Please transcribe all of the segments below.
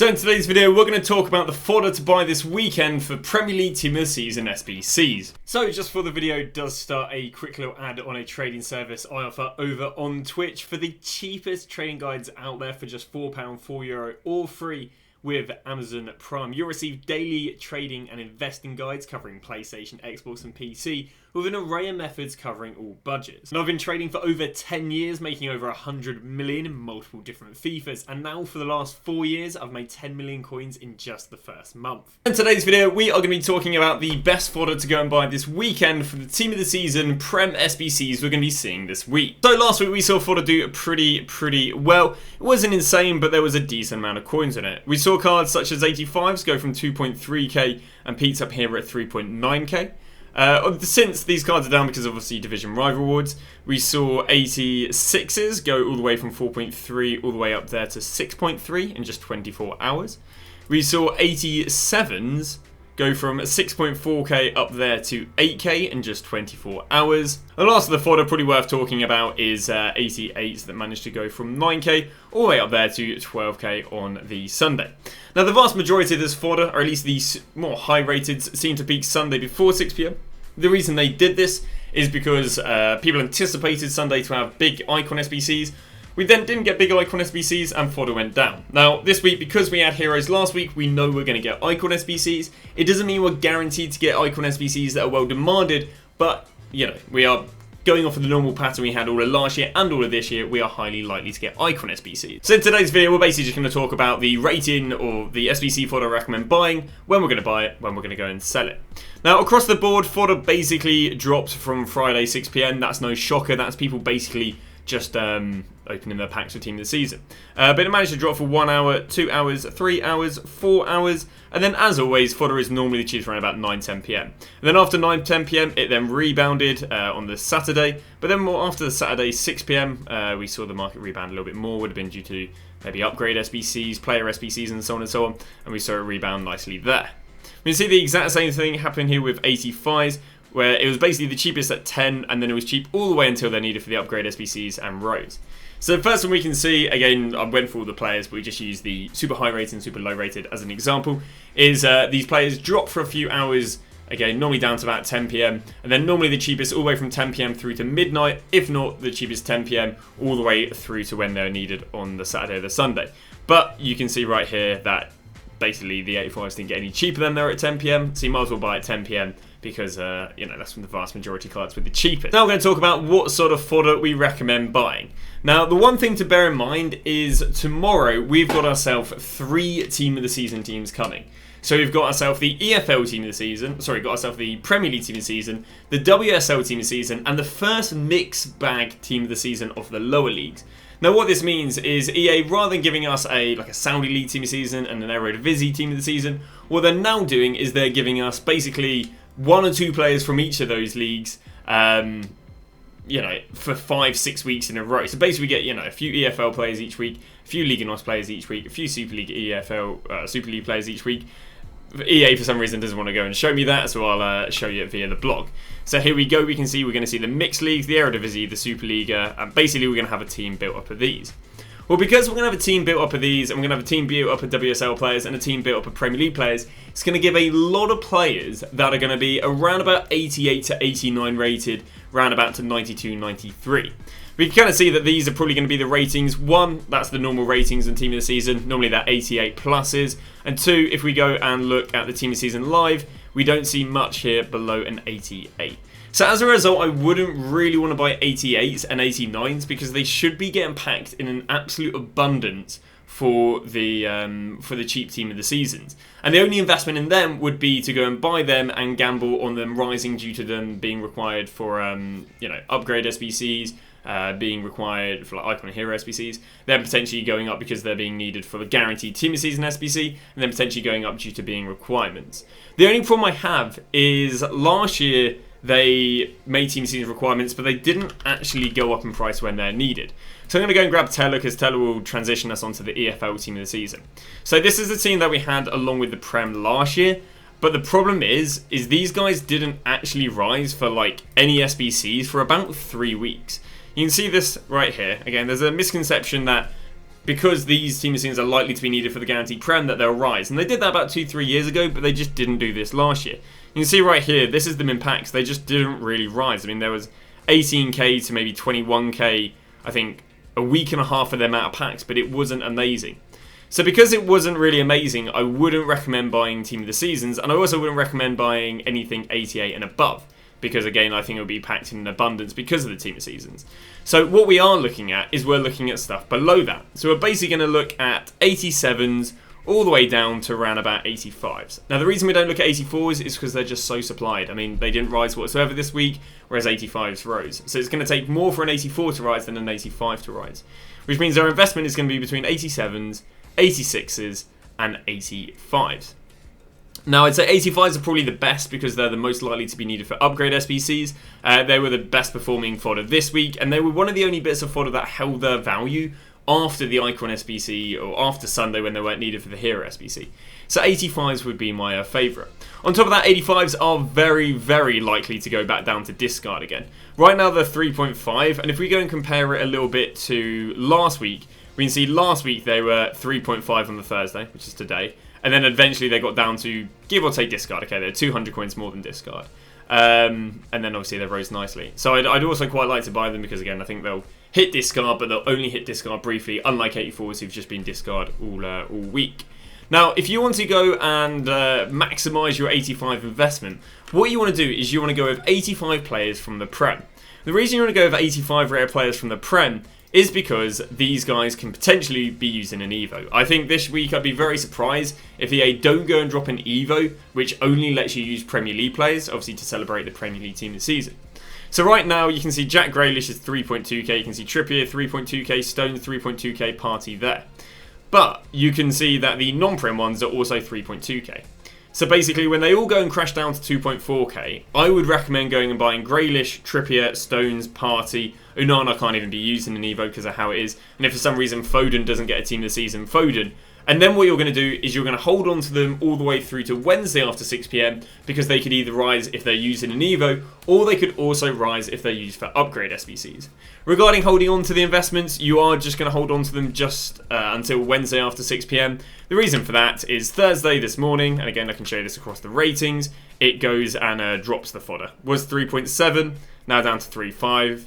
So in today's video we're going to talk about the fodder to buy this weekend for Premier League Team of the Season Sbc'S. So just before the video does start, a quick little ad on a trading service I offer over on Twitch for the cheapest trading guides out there for just £4, €4 or free with Amazon Prime. You'll receive daily trading and investing guides covering PlayStation, Xbox and PC with an array of methods covering all budgets. And I've been trading for over 10 years, making over 100 million in multiple different FIFAs, and now for the last 4 years I've made 10 million coins in just the first month. In today's video we are going to be talking about the best fodder to go and buy this weekend for the Team of the Season Prem Sbc'S we're going to be seeing this week. So last week we saw fodder do pretty well. It wasn't insane, but there was a decent amount of coins in it. We saw cards such as 85'S go from 2.3k and peaks up here at 3.9k. Since these cards are down because of obviously division rival rewards, we saw 86'S go all the way from 4.3 all the way up there to 6.3 in just 24 hours. We saw 87'S go from 6.4k up there to 8k in just 24 hours. The last of the fodder probably worth talking about is 88'S that managed to go from 9k all the way up there to 12k on the Sunday. Now the vast majority of this fodder, or at least these more high rated, seem to peak Sunday before 6 PM. The reason they did this is because people anticipated Sunday to have big icon Sbc'S. We then didn't get big icon Sbc'S and fodder went down. Now this week, because we had heroes last week, we know we're going to get icon Sbc'S. It doesn't mean we're guaranteed to get icon Sbc'S that are well demanded, but you know, we are going off of the normal pattern we had all of last year and all of this year. We are highly likely to get icon Sbc'S. So in today's video we're basically just going to talk about the rating or the Sbc fodder I recommend buying, when we're going to buy it, when we're going to go and sell it. Now across the board, fodder basically dropped from Friday 6 PM. That's no shocker. That's people basically just opening their packs for Team of the Season. But it managed to drop for 1 hour, 2 hours, 3 hours, 4 hours, and then as always, fodder is normally cheap around about 9-10 PM. And then after 9-10 PM, it then rebounded on the Saturday, but then more after the Saturday 6 PM, we saw the market rebound a little bit more. Would have been due to maybe upgrade Sbc'S, player Sbc'S, and so on and so on, and we saw it rebound nicely there. We can see the exact same thing happen here with 85'S, where it was basically the cheapest at 10, and then it was cheap all the way until they're needed for the upgrade Sbc'S and rows. So the first one we can see, again, I went for all the players, but we just used the super high rated and super low rated as an example, is these players drop for a few hours, again, normally down to about 10 PM, and then normally the cheapest all the way from 10 PM through to midnight, if not the cheapest 10 PM all the way through to when they're needed on the Saturday or the Sunday. But you can see right here that basically the 85'S didn't get any cheaper than they're at 10 PM, so you might as well buy at 10 PM because you know, that's from the vast majority of cards with the cheapest. Now we're going to talk about what sort of fodder we recommend buying. Now the one thing to bear in mind is tomorrow we've got ourselves 3 Team of the Season teams coming. So we've got ourselves the EFL Team of the Season, sorry, got ourselves the Premier League Team of the Season, the WSL Team of the Season, and the first mixed bag Team of the Season of the lower leagues. Now what this means is EA, rather than giving us a Saudi League Team of the Season and an Eredivisie Team of the Season, what they're now doing is they're giving us basically 1 or 2 players from each of those leagues, you know, for 5-6 weeks in a row. So basically we get, you know, a few EFL players each week, a few Liga NOS players each week, a few Super League EFL, Super League players each week. EA for some reason doesn't want to go and show me that, so I'll show you it via the blog. So here we go, we can see we're going to see the mixed leagues, the Eredivisie, the Superliga, and basically we're going to have a team built up of these. Well, because we're going to have a team built up of these, and we're going to have a team built up of WSL players and a team built up of Premier League players, it's going to give a lot of players that are going to be around about 88 to 89 rated, round about to 92, 93. We can kind of see that these are probably going to be the ratings. 1, that's the normal ratings in Team of the Season, normally that 88 pluses. And 2, if we go and look at the Team of the Season live, we don't see much here below an 88. So as a result, I wouldn't really want to buy 88s and 89s because they should be getting packed in an absolute abundance for the cheap Team of the Seasons. And the only investment in them would be to go and buy them and gamble on them rising due to them being required for you know, upgrade Sbc'S, being required for like Icon and Hero Sbc'S, then potentially going up because they're being needed for the guaranteed Team of the Season Sbc, and then potentially going up due to being requirements. The only problem I have is last year they made Team of the Season requirements, but they didn't actually go up in price when they're needed. So I'm going to go and grab Teller because Teller will transition us onto the EFL Team of the Season. So this is the team that we had along with the Prem last year. But the problem is these guys didn't actually rise for like any Sbc'S for about 3 weeks. You can see this right here. Again, there's a misconception that because these team of seasons are likely to be needed for the guaranteed Prem, that they'll rise. And they did that about 2-3 years ago, but they just didn't do this last year. You can see right here, this is them in packs. They just didn't really rise. I mean, there was 18k to maybe 21k, I think, a week and a half of them out of packs, but it wasn't amazing. So because it wasn't really amazing, I wouldn't recommend buying Team of the Seasons, and I also wouldn't recommend buying anything 88 and above, because again, I think it will be packed in abundance because of the Team of Seasons. So what we are looking at is we're looking at stuff below that. So we're basically going to look at 87s all the way down to around about 85s. Now the reason we don't look at 84s is because they're just so supplied. I mean, they didn't rise whatsoever this week, whereas 85s rose. So it's going to take more for an 84 to rise than an 85 to rise, which means our investment is going to be between 87s, 86s and 85s. Now I'd say 85s are probably the best because they're the most likely to be needed for upgrade SBCs. They were the best performing fodder this week, and they were one of the only bits of fodder that held their value after the Icon SBC or after Sunday when they weren't needed for the Hero SBC. So 85s would be my favourite. On top of that, 85s are very, very likely to go back down to discard again. Right now they're 3.5, and if we go and compare it a little bit to last week, we can see last week they were 3.5 on the Thursday, which is today, and then eventually they got down to, give or take, discard. Okay, they're 200 coins more than discard. And then obviously they rose nicely. So I'd also quite like to buy them because, again, I think they'll hit discard, but they'll only hit discard briefly, unlike 84s who've just been discard all week. Now, if you want to go and maximise your 85 investment, what you want to do is you want to go with 85 players from the Prem. The reason you want to go with 85 rare players from the Prem is because these guys can potentially be used in an Evo. I think this week I'd be very surprised if EA don't go and drop an Evo, which only lets you use Premier League players, obviously to celebrate the Premier League team this season. So right now you can see Jack Grealish is 3.2k, you can see Trippier 3.2k, Stones 3.2k, Party there. But you can see that the non-Prem ones are also 3.2k. So basically, when they all go and crash down to 2.4k, I would recommend going and buying Grealish, Trippier, Stones, Party. Onana can't even be used in an Evo because of how it is. And if for some reason Foden doesn't get a team this season, Foden. And then what you're going to do is you're going to hold on to them all the way through to Wednesday after 6 PM because they could either rise if they're used in an Evo, or they could also rise if they're used for upgrade SBCs. Regarding holding on to the investments, you are just going to hold on to them just until Wednesday after 6 PM. The reason for that is Thursday this morning, and again I can show you this across the ratings, it goes and drops the fodder. Was 3.7, now down to 3.5.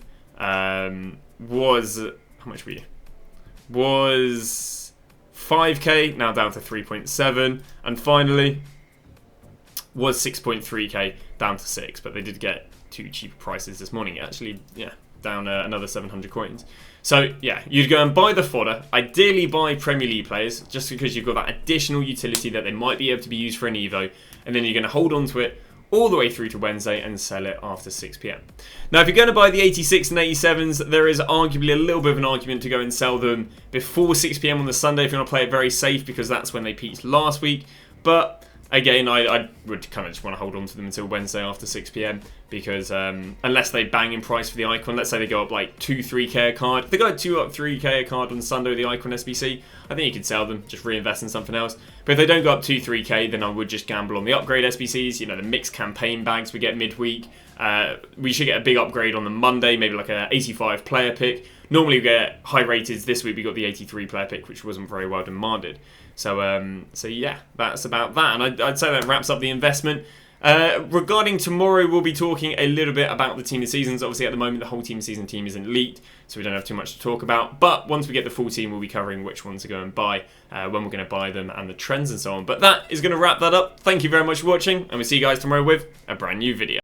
Was, how much were you? Was 5k, now down to 3.7, and finally was 6.3k, down to 6, but they did get two cheaper prices this morning actually, yeah, down another 700 coins. So yeah, you'd go and buy the fodder, ideally buy Premier League players, just because you've got that additional utility that they might be able to be used for an Evo, and then you're going to hold on to it all the way through to Wednesday and sell it after 6 PM. Now, if you're going to buy the 86 and 87s, there is arguably a little bit of an argument to go and sell them before 6 PM on the Sunday if you want to play it very safe, because that's when they peaked last week. But again, I would kind of just want to hold on to them until Wednesday after 6 PM because unless they bang in price for the Icon, let's say they go up like 2-3k a card. If they go up 3k a card on Sunday with the Icon SBC, I think you could sell them, just reinvest in something else. But if they don't go up 2-3k, then I would just gamble on the upgrade SBCs, you know, the mixed campaign bags we get midweek. We should get a big upgrade on the Monday, maybe like a 85 player pick. Normally we get high rated. This week we got the 83 player pick, which wasn't very well demanded. So yeah, that's about that. And I'd say that wraps up the investment. Regarding tomorrow, we'll be talking a little bit about the team of seasons. Obviously, at the moment, the whole team of season team isn't leaked, so we don't have too much to talk about. But once we get the full team, we'll be covering which ones to go and buy, when we're going to buy them, and the trends and so on. But that is going to wrap that up. Thank you very much for watching, and we'll see you guys tomorrow with a brand new video.